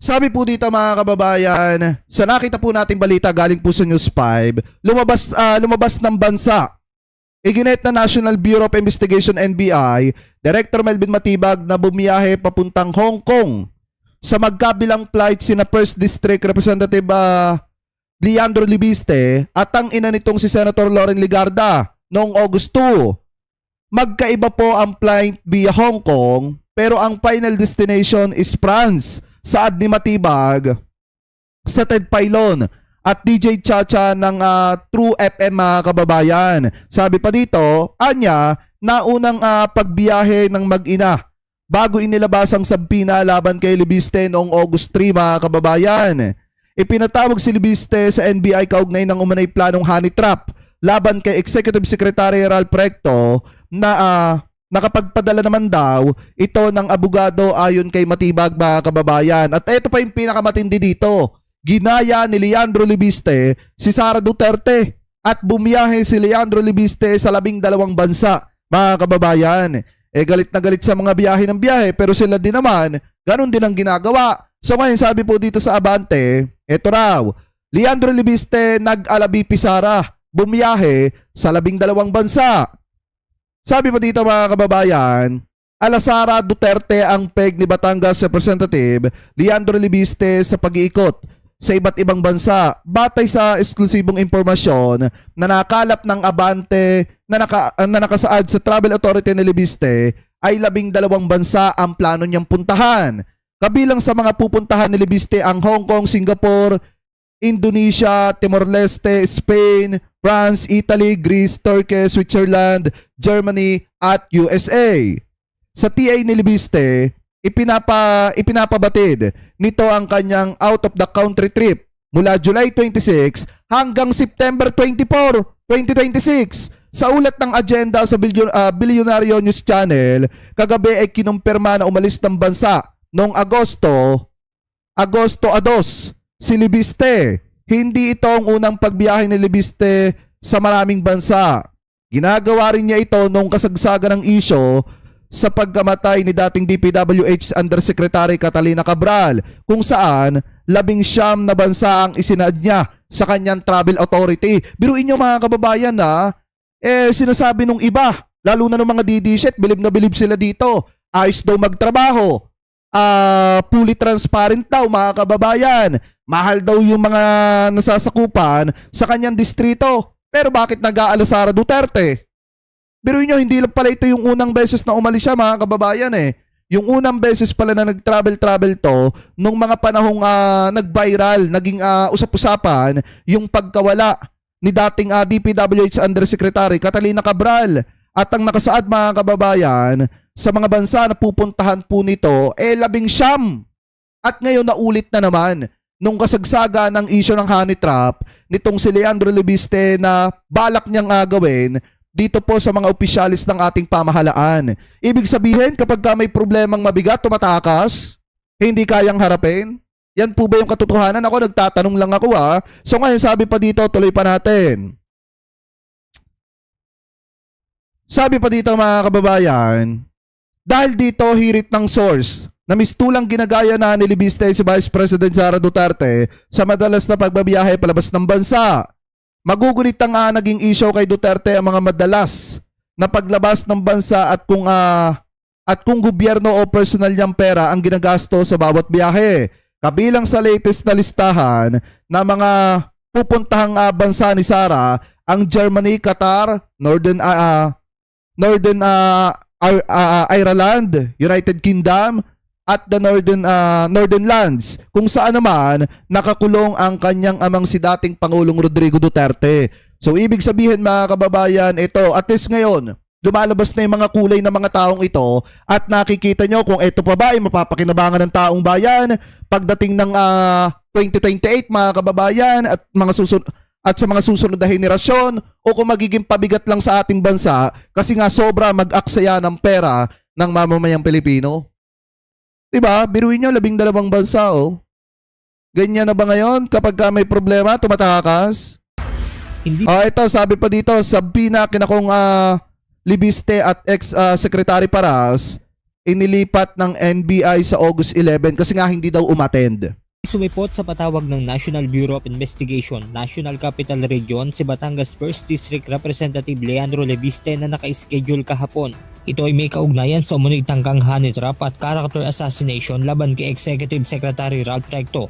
Sabi po dito mga kababayan, sa nakita po nating balita galing po sa News 5, lumabas ng bansa. Iginet na National Bureau of Investigation NBI, Director Melvin Matibag na bumiyahe papuntang Hong Kong sa magkabilang flight sina First District Representative Leandro Libiste at ang ina nitong si Senator Loren Legarda noong August 2. Magkaiba po ang flight via Hong Kong pero ang final destination is France. Saad ni Matibag sa Ted Pailon at DJ Chacha ng True FM mga kababayan. Sabi pa dito, anya, naunang pagbiyahe ng mag-ina bago inilabas ang sabpina laban kay Libiste noong August 3 mga kababayan. Ipinatawag si Libiste sa NBI kaugnay ng umanay planong honey trap laban kay Executive Secretary Ralph Recto na nakapagpadala naman daw ito ng abogado ayon kay Matibag mga kababayan. At ito pa yung pinakamatindi dito. Ginaya ni Leandro Libiste si Sara Duterte at bumiyahe si Leandro Libiste sa 12 bansa mga kababayan. Galit na galit sa mga biyahe ng biyahe pero sila din naman, ganun din ang ginagawa. So ngayon sabi po dito sa Abante, ito raw, Leandro Libiste nag-alabipi Sara, bumiyahe sa 12 bansa. Sabi pa dito mga kababayan, Sara Duterte ang peg ni Batangas Representative Leandro Libiste sa pag-iikot sa iba't ibang bansa. Batay sa eksklusibong impormasyon na nakalap ng Abante na nakasaad sa Travel Authority ni Libiste ay 12 bansa ang plano niyang puntahan. Kabilang sa mga pupuntahan ni Libiste ang Hong Kong, Singapore, Indonesia, Timor-Leste, Spain, France, Italy, Greece, Turkey, Switzerland, Germany at USA. Sa TA ni Libiste, ipinapabatid nito ang kanyang out of the country trip mula July 26 hanggang September 24, 2026. Sa ulat ng agenda sa Bilyonaryo News Channel, kagabi ay kinumpirma na umalis ng bansa noong Agosto 2 si Libiste. Hindi ito ang unang pagbiyahe ni Libiste sa maraming bansa. Ginagawa rin niya ito noong kasagsagan ng isyo sa pagkamatay ni dating DPWH Undersecretary Catalina Cabral kung saan 19 na bansa ang isinaad niya sa kanyang travel authority. Biruin niyo mga kababayan na sinasabi nung iba, lalo na ng mga DD-shit, bilib na bilib sila dito. Ayos daw magtrabaho. Fully transparent daw mga kababayan. Mahal daw yung mga nasasakupan sa kanyang distrito. Pero bakit nag-aala Sara Duterte? Biruin nyo, hindi lang pala ito yung unang beses na umalis siya mga kababayan eh. Yung unang beses pala na nag-travel to nung mga panahong nag-viral, naging usap-usapan yung pagkawala ni dating DPWH Undersecretary Catalina Cabral. At ang nakasaad mga kababayan, sa mga bansa na pupuntahan po nito, 19. At ngayon naulit na naman nung kasagsaga ng issue ng honey trap nitong si Leandro Libiste na balak niyang gawin dito po sa mga opisyalis ng ating pamahalaan. Ibig sabihin kapag may problemang mabigat, tumatakas, hindi kayang harapin. Yan po ba yung katotohanan? Ako nagtatanong lang ako So ngayon sabi pa dito, tuloy pa natin. Sabi pa dito mga kababayan, dahil dito hirit ng source na mistulang ginagaya na ni Libiste si Vice President Sara Duterte sa madalas na pagbabiyahe palabas ng bansa. Magugunit ang naging issue kay Duterte ang mga madalas na paglabas ng bansa at kung gobyerno o personal niyang pera ang ginagasto sa bawat biyahe. Kabilang sa latest na listahan na mga pupuntahang bansa ni Sara ang Germany, Qatar, Northern Ireland, United Kingdom at the Northern Lands kung saan naman nakakulong ang kanyang amang si dating Pangulong Rodrigo Duterte. So ibig sabihin mga kababayan, ito at least ngayon lumalabas na yung mga kulay ng mga taong ito at nakikita nyo kung ito pa ba ay mapapakinabangan ng taong bayan pagdating ng 2028 mga kababayan at sa mga susunod na henerasyon o kung magiging pabigat lang sa ating bansa kasi nga sobra mag-aksaya ng pera ng mamamayang Pilipino. Diba? Biruin nyo, 12 bansa Ganyan na ba ngayon kapag may problema, tumatakas? Hindi. Ito, sabi pa dito, sabi na kinakong Libiste at ex-secretary Paras inilipat ng NBI sa August 11 kasi nga hindi daw umattend. Sumipot sa patawag ng National Bureau of Investigation, National Capital Region si Batangas 1st District Representative Leandro Leviste na naka-schedule kahapon. Ito ay may kaugnayan sa umunig tangkang honey trap at character assassination laban kay Executive Secretary Ralph Recto.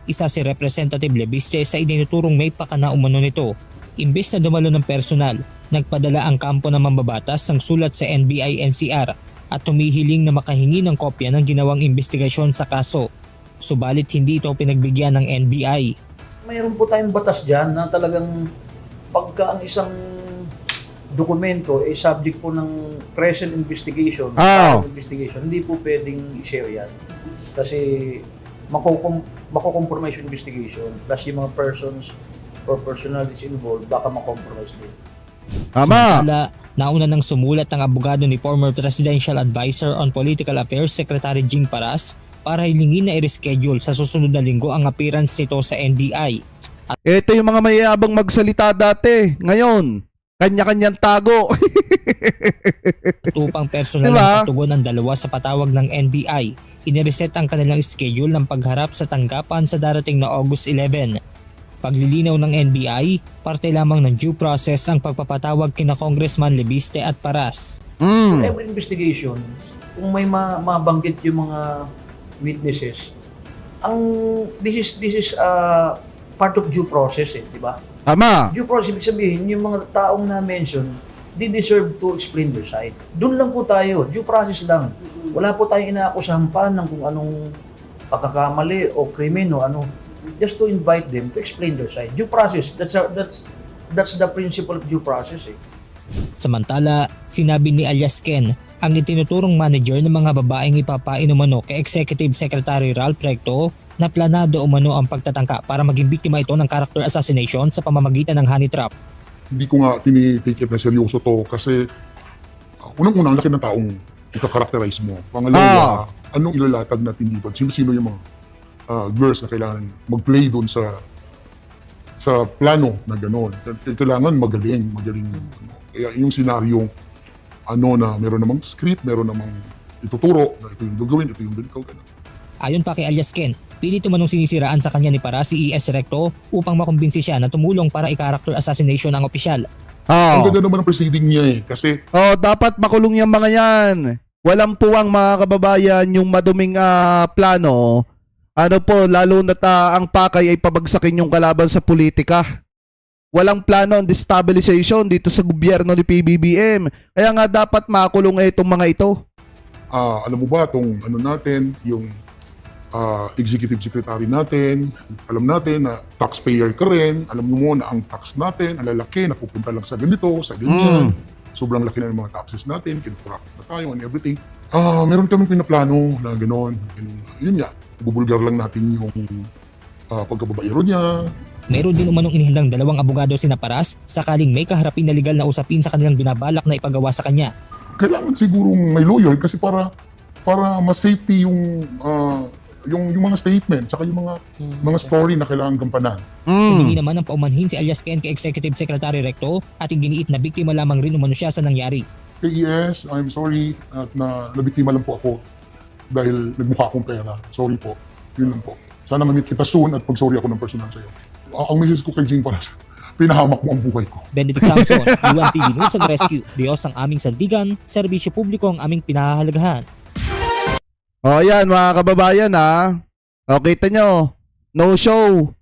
Isa si Representative Leviste sa itinuturong may pakana umano nito. Imbes na dumalo ng personal, nagpadala ang kampo ng mambabatas ng sulat sa NBI-NCR at tumihiling na makahingi ng kopya ng ginawang investigasyon sa kaso. Subalit hindi ito pinagbigyan ng NBI. Mayroon po tayong batas dyan na talagang pagka ang isang dokumento ay subject po ng present investigation, investigation, hindi po pwedeng i-share yan. Kasi makukompromise yung investigation, plus yung mga persons or personalities involved, baka makompromise din. Tama. Samantala, nauna nang sumulat ng abogado ni former Presidential Advisor on Political Affairs Secretary Jing Paras para hilingin na i-reschedule sa susunod na linggo ang appearance nito sa NBI. Ito yung mga mayayabang magsalita dati. Ngayon, kanya-kanyang tago. At upang personal Diba? ang patugon ng dalawa sa patawag ng NBI, inireset ang kanilang schedule ng pagharap sa tanggapan sa darating na August 11. Paglilinaw ng NBI, parte lamang ng due process ang pagpapatawag kina Congressman Leviste at Paras. For every investigation, kung may mabanggit yung mga witnesses, this is part of due process, di ba? Tama. Due process, ibig sabihin, yung mga taong na-mention, they deserve to explain their side. Doon lang po tayo, due process lang. Wala po tayong inaakusahan pa ng kung anong pagkakamali o krimen o ano. Just to invite them to explain their side. Due process, that's the principle of due process. Samantala, sinabi ni alias Ken, ang itinuturong manager ng mga babaeng ipapain umano kay Executive Secretary Ralph Recto na planado umano ang pagtatangka para maging biktima ito ng character assassination sa pamamagitan ng honey trap. Hindi ko nga tinitake it na seryoso to kasi unang-unang laki ng taong ika-characterize mo. Pangalawa, anong ilalatag na tinibag? Sino-sino yung mga girls na kailangan mag-play doon sa plano na gano'n. Kailangan magaling. Kaya yung senaryo, na meron namang script, meron namang ituturo, na ito yung gagawin, ito yung gano'n. Ayon pa kay alias Ken, pilit umanong sinisiraan sa kanya ni Paras si ES Recto upang makumbinsi siya na tumulong para i-character assassination ang opisyal. Ang ganda naman ng proceeding niya kasi Dapat makulong yung mga yan. Walang puwang mga kababayan yung maduming plano. Lalo na't ang pakay ay pabagsakin yung kalaban sa politika. Walang plano ang destabilization dito sa gobyerno ni PBBM. Kaya nga dapat makulong itong mga ito. alam mo ba itong natin, yung executive secretary natin, alam natin na taxpayer ka rin, alam mo na ang tax natin, ang lalaki, napupunta lang sa ganito, sa ganyan. Sobrang laki na ng mga taxes natin, kintrack na tayo and everything. Meron kami pinaplano na gano'n. Yun nga, bubulgar lang natin yung pagkababayaro niya. Meron din umanong inihindang dalawang abogado sina Paras sakaling may kaharapin na legal na usapin sa kanilang binabalak na ipagawa sa kanya. Kailangan sigurong may lawyer kasi para mas safety yung mga statement saka yung mga story na kailangan gampanan. Humingi naman ng paumanhin si alias Ken kay Executive Secretary Recto at iginiit na biktima lamang rin umano siya sa nangyari. KES, I'm sorry at nabiktima lang po ako dahil nagmukha akong pera. Sorry po. Yun lang po. Sana mamit kita soon at pag-sorry ako ng personal sa'yo. Ang message ko kay Jing Paras, pinahamak mo ang buhay ko. Benedict Samson, UNTV News and Rescue. Diyos ang aming sandigan, serbisyo publiko ang aming pinahahalagahan. Yan mga kababayan kita nyo, no show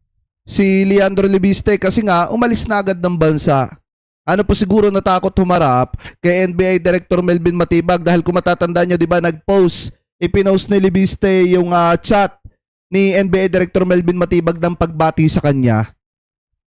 si Leandro Leviste kasi nga umalis na agad ng bansa. Po siguro natakot humarap kay NBI Director Melvin Matibag dahil kung matatandaan nyo, di ba, ipinost ni Leviste yung chat ni NBI Director Melvin Matibag ng pagbati sa kanya.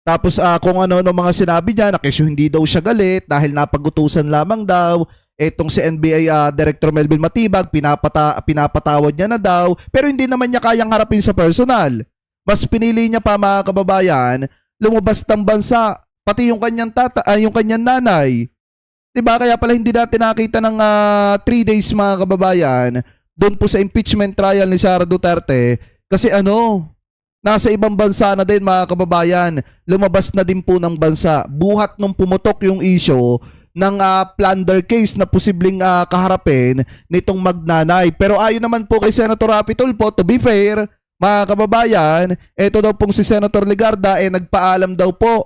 Tapos kung ano mga sinabi niya, na kesyo hindi daw siya galit dahil napagutusan lamang daw. Etong si NBI Director Melvin Matibag, pinapatawad niya na daw, pero hindi naman niya kayang harapin sa personal. Mas pinili niya pa mga kababayan, lumabas ng bansa, pati yung kanyang yung kanyang nanay. 'Di ba? Kaya pala hindi natin nakita ng 3 days mga kababayan doon po sa impeachment trial ni Sara Duterte kasi nasa ibang bansa na din mga kababayan. Lumabas na din po ng bansa. Buhat nung pumutok yung issue, ng plunder case na posibleng kaharapin nitong magnanay. Pero ayon naman po kay Senator Rapi Tulfo, to be fair, mga kababayan, ito daw pong si Senator Legarda nagpaalam daw po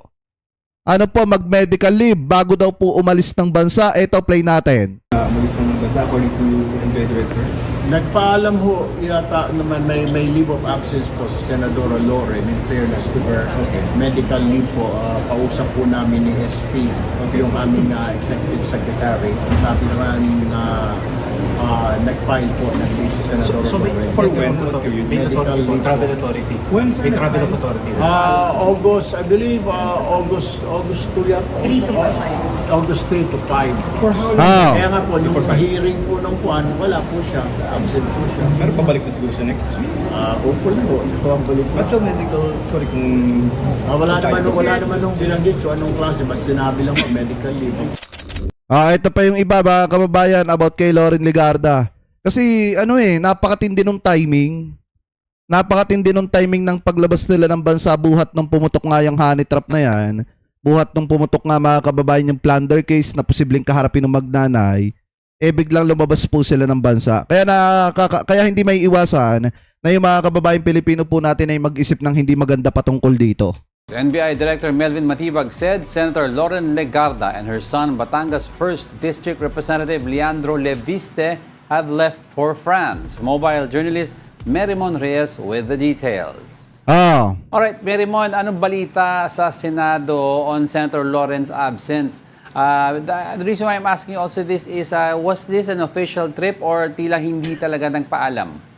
mag-medical leave bago daw po umalis ng bansa. Ito, play natin. Umalis ng bansa according to NBI Director. Nagpaalam ho yata naman may leave of absence po si Senadora Loren in fairness to her. Medical leave po. Kausap po namin ni SP, yung aming executive secretary. Sabi naman na nag-file po ng leave si Senadora Loren. For when? Medical leave. Travel Authority. When, sir? May Travel Authority. August, I believe, August 2 yata. 3 to 5. August 3 to 5. For how long? Ah. Kaya nga po, nung hearing po nung Juan, wala po siya. Absent po siya. Pero pabalik na siguro siya next week. Hopefully po. Balik po. But the medical, sorry kung... Wala naman nung binanggit so anong klase, basta sinabi lang po medical leave. Ito pa yung iba mga kababayan about kay Loren Legarda. Kasi napakatindi nung timing. Napakatindi nung timing ng paglabas nila ng bansa buhat nung pumutok nga yung honey trap na yan. Buhat nung pumutok nga mga kababayan yung plunder case na posibleng kaharapin ng magnanay. Biglang lumabas po sila ng bansa. Kaya hindi may iwasan na yung mga kababayan Pilipino po natin ay mag-isip ng hindi maganda patungkol dito. NBI Director Melvin Matibag said Senator Loren Legarda and her son Batangas 1st District Representative Leandro Leviste have left for France. Mobile journalist Merimon Reyes with the details. Alright, Merimon, anong balita sa Senado on Senator Loren's absence? The reason why I'm asking also this is, was this an official trip or tila hindi talaga nagpaalam?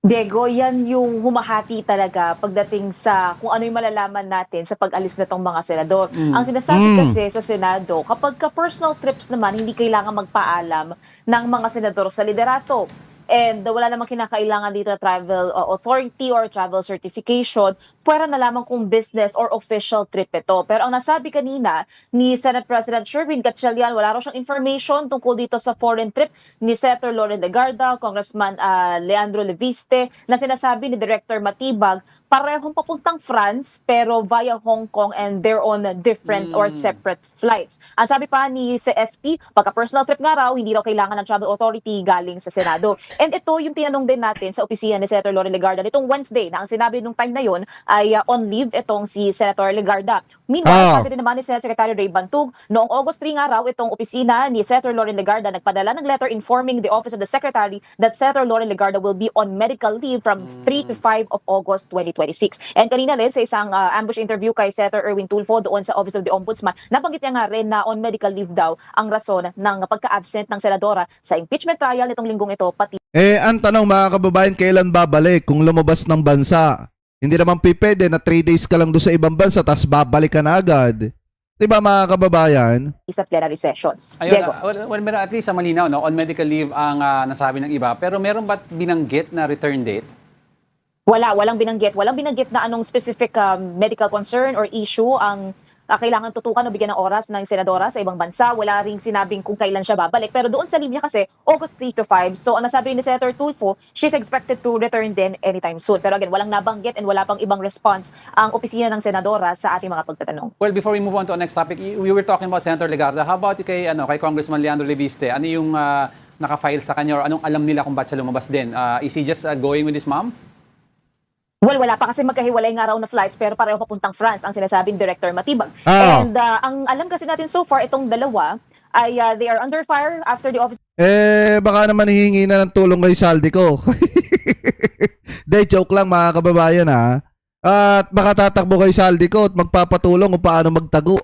Diego, yan yung humahati talaga pagdating sa kung ano yung malalaman natin sa pag-alis na tong mga senador. Ang sinasabi kasi sa Senado, kapag ka-personal trips naman, hindi kailangan magpaalam ng mga senador sa liderato. And wala namang kinakailangan dito na travel authority or travel certification. Pwera na lamang kung business or official trip ito. Pero ang nasabi kanina ni Senate President Sherwin Gatchalian, wala raw siyang information tungkol dito sa foreign trip ni Senator Loren Legarda, Congressman Leandro Leviste, na sinasabi ni Director Matibag, parehong papuntang France pero via Hong Kong and they're on different or separate flights. Ang sabi pa ni SP, pagka personal trip nga raw, hindi raw kailangan ng travel authority galing sa Senado. And ito yung tinanong din natin sa opisina ni Senator Loren Legarda nitong Wednesday na ang sinabi nung time na yon ay on leave itong si Senator Legarda. Meanwhile, sabi din naman ni Senate Secretary Ray Bantug, noong August 3 nga raw itong opisina ni Senator Loren Legarda nagpadala ng letter informing the Office of the Secretary that Senator Loren Legarda will be on medical leave from 3 to 5 of August 2026. And kanina rin sa isang ambush interview kay Senator Erwin Tulfo doon sa Office of the Ombudsman, nabanggit niya nga rin na on medical leave daw ang rason ng pagka-absent ng senadora sa impeachment trial nitong linggong ito, pati Ang tanong mga kababayan, kailan babalik kung lumabas ng bansa? Hindi naman pwede na 3 days ka lang doon sa ibang bansa tapos babalik ka na agad. Diba mga kababayan? sa plenary sessions. Ayun, Diego. well, meron at least sa malinaw, no? On medical leave ang nasabi ng iba. Pero meron ba't binanggit na return date? Walang binanggit. Walang binanggit na anong specific medical concern or issue ang kailangan tutukan o bigyan ng oras ng senadora sa ibang bansa. Wala ring sinabing kung kailan siya babalik. Pero doon sa linya kasi, August 3 to 5. So, ang nasabi ni Senator Tulfo, she's expected to return din anytime soon. Pero again, walang nabanggit and wala pang ibang response ang opisina ng senadora sa ating mga pagtatanong. Well, before we move on to our next topic, we were talking about Senator Legarda. How about kay Congressman Leandro Leviste? Ano yung naka-file sa kanya or anong alam nila kung ba't siya lumabas din? Is he just going with his mom? Well, wala pa kasi magkahiwalay nga raw na flights pero pareho papuntang France ang sinasabing Director Matibag. And ang alam kasi natin so far, itong dalawa ay they are under fire after the office. Baka naman hihingi na ng tulong kay Saldi ko. De, joke lang mga kababayan ha. At baka tatakbo kay Saldi ko at magpapatulong kung paano magtago.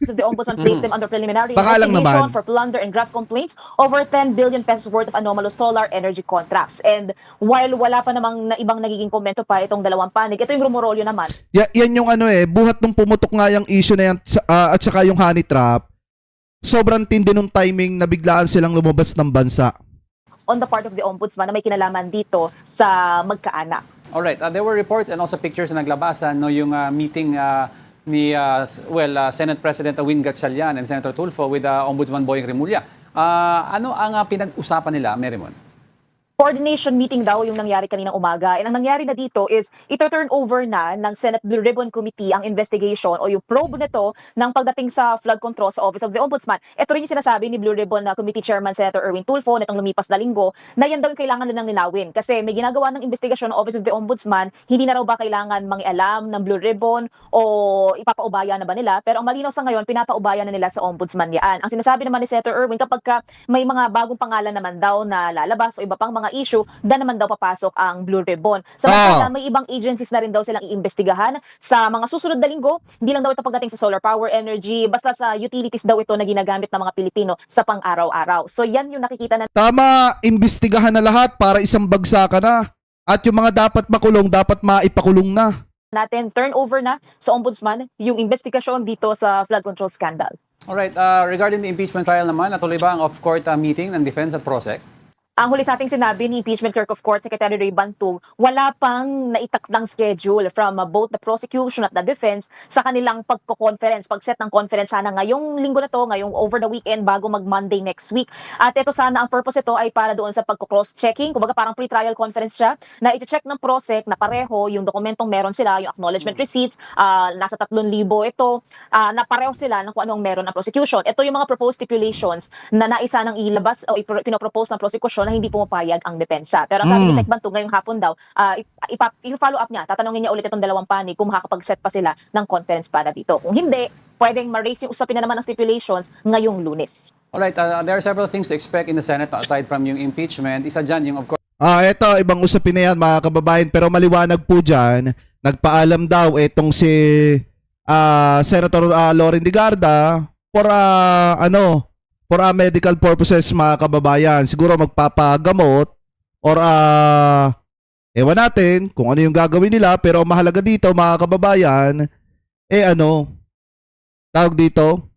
The Ombudsman placed them under preliminary Baka lang investigation naman. for plunder and graft complaints over 10 billion pesos worth of anomalous solar energy contracts. And while wala pa namang ibang nagiging komento pa itong dalawang panig, ito yung rumorolyo naman. Yan yung buhat nung pumutok nga yung issue na yan at saka yung honey trap. Sobrang tindi nung timing na biglaan silang lumabas ng bansa. On the part of the Ombudsman na may kinalaman dito sa magkaanak. Alright, there were reports and also pictures na naglabasan yung meeting ni Senate President Win Gatchalian and Senator Tulfo with Ombudsman Boying Remulla. Ano ang pinag-usapan nila, Merimon? coordination meeting daw yung nangyari kaninang umaga. And ang nangyari na dito is ito-turn over na ng Senate Blue Ribbon Committee ang investigation o yung probe nito ng pagdating sa flood control sa Office of the Ombudsman. Ito rin yung sinasabi ni Blue Ribbon Committee Chairman Senator Erwin Tulfo nitong lumipas na linggo na yan daw yung kailangan nilang linawin. Kasi may ginagawa ng investigasyon ng Office of the Ombudsman, hindi na raw ba kailangan mangialam ng Blue Ribbon o ipapaubaya na ba nila? Pero ang malinaw sa ngayon, pinapaubaya na nila sa Ombudsman yan. Ang sinasabi naman ni Senator Erwin, kapag may mga bagong pangalan naman daw na lalabas o iba pang mga issue, dan naman daw papasok ang Blue Ribbon. Samantala, may ibang agencies na rin daw silang iimbestigahan sa mga susunod na linggo. Hindi lang daw ito pagdating sa solar power energy, basta sa utilities daw ito na ginagamit ng mga Pilipino sa pang-araw-araw. So yan yung nakikita na Tama, imbestigahan na lahat para isang bagsakan na. At yung mga dapat makulong, dapat maipakulong na. natin, turnover na sa Ombudsman yung investigasyon dito sa flood control scandal. Alright, regarding the impeachment trial naman, natuloy ba ang off-court meeting ng defense at PROSEC? Ang huli sa ating sinabi ni Impeachment Clerk of Court Secretary Ray Bantug, wala pang naitakdang schedule from both the prosecution at the defense sa kanilang pagko-conference, pag-set ng conference sana ngayong linggo na to, ngayong over the weekend bago mag-Monday next week. At ito sana, ang purpose ito ay para doon sa pagko-cross-checking, kumbaga parang pre-trial conference siya, na ito-check ng PROSEC na pareho yung dokumentong meron sila, yung acknowledgement receipts, nasa 3,000 ito, na pareho sila ng kung anong meron ng prosecution. Ito yung mga proposed stipulations na naisa ng ilabas o pinopropose ng prosecution na hindi pumapayag ang depensa. Pero ang sabi ni Sec Bantug ngayong hapon daw, i-follow up niya, tatanungin niya ulit itong dalawang panig kung makakapag-set pa sila ng conference para dito. Kung hindi, pwedeng ma-raise yung usapin na naman ng stipulations ngayong Lunes. Alright, there are several things to expect in the Senate aside from yung impeachment. Isa dyan yung of course Eto, ibang usapin na yan mga kababayan, pero maliwanag po dyan, nagpaalam daw itong si Senator Loren Legarda for medical purposes mga kababayan. Siguro magpapagamot or ewan natin kung ano yung gagawin nila, pero ang mahalaga dito mga kababayan, tawag dito,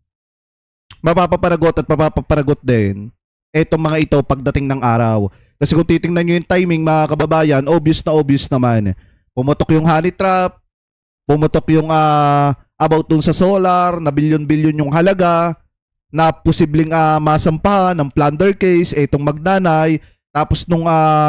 mapapaparagot at mapapaparagot din etong mga ito pagdating ng araw. Kasi kung titingnan nyo yung timing mga kababayan, obvious naman. Pumutok yung honey trap, pumutok yung about dun sa solar, na bilyon-bilyon yung halaga, na posibleng masampahan ng plunder case, itong Magnanay. Tapos nung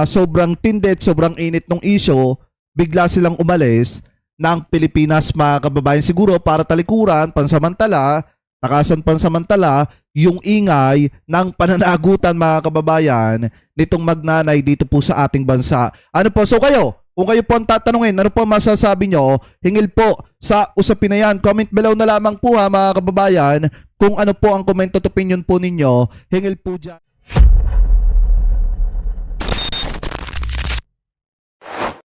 sobrang tindit, sobrang init nung issue, bigla silang umalis ng Pilipinas mga kababayan. Siguro para talikuran, pansamantala, takasan pansamantala, yung ingay ng pananagutan mga kababayan nitong Magnanay dito po sa ating bansa. Ano po? So kung kayo po ang tatanungin, ano po masasabi nyo, hingil po sa usapin na yan. Comment below na lamang po ha mga kababayan kung ano po ang comment at opinion po ninyo. Hingil po dyan.